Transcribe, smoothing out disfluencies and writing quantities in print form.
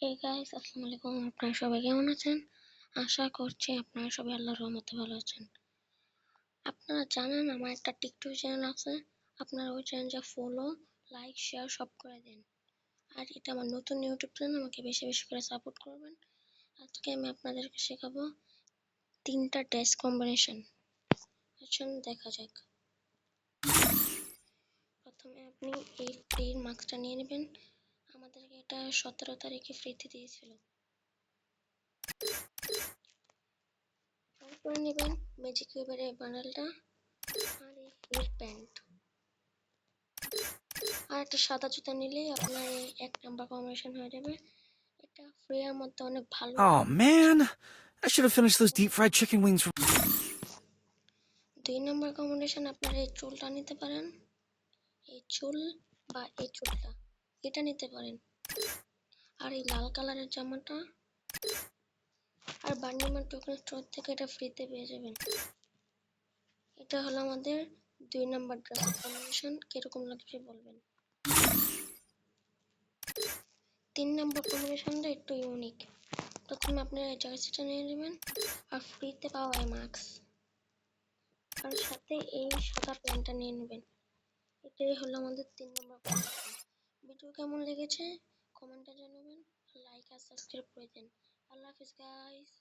Hey guys, আসসালামু আলাইকুম। আপনারা সবাই কেমন আছেন? আশা করছি আপনারা সবাই আল্লাহর রহমতে ভালো আছেন। আপনারা জানেন আমার একটা টিকটক চ্যানেল আছে। আপনারা ওই চ্যানেলটা ফলো, লাইক, শেয়ার সব করে দিন। আর এটা আমার নতুন ইউটিউব চ্যানেল, আমাকে বেশি বেশি করে সাপোর্ট করবেন। আজকে আমি আপনাদেরকে শেখাবো 3টা ড্রেস কম্বিনেশন। আসুন দেখা যাক। প্রথমে আপনি এই ফ্রির মাস্কটা নিয়ে নেবেন। আমাদেরকে এটা 17 তারিখে ফ্রিতে দিয়েছিল। তারপরে নেবেন ম্যাজিক কিউবের বান্ডেলটা আর এই ফ্রির প্যান্ট আর একটা সাদা জুতা নিলেই আপনার এই 1 নাম্বার কম্বিনেশন হয়ে যাবে। এটা ফ্রি এর মধ্যে অনেক ভালো। Oh man, I should have finished those deep fried chicken wings. 2 number combination আপনারা এই চুলটা নিতে পারেন, এই চুল বা এই চুলটা এটা নিতে পারেন। আর এই লাল কালারের জামাটা আর বার্নিমার টোকেন স্টোর থেকে এটা ফ্রিতে পেয়ে যাবেন। এটা হলো আমাদের 2 নাম্বার ড্রেস কম্বিনেশন। কিরকম লাগছে বলবেন। 3 নাম্বার কম্বিনেশনটা একটু ইউনিক। প্রথমে আপনারা এই জার্সিটা নিয়ে নেবেন আর ফ্রিতে পাওয়া এই মাস্ক আর সাথে এই সাদা প্যান্টটা নিয়ে নেবেন। এটাই হলো আমাদের 3 নাম্বার কম্বিনেশন। ভিডিও কেমন লেগেছে কমেন্টে জানাবেন, লাইক আর সাবস্ক্রাইব করে দিন। আল্লাহ হাফেজ গাইস।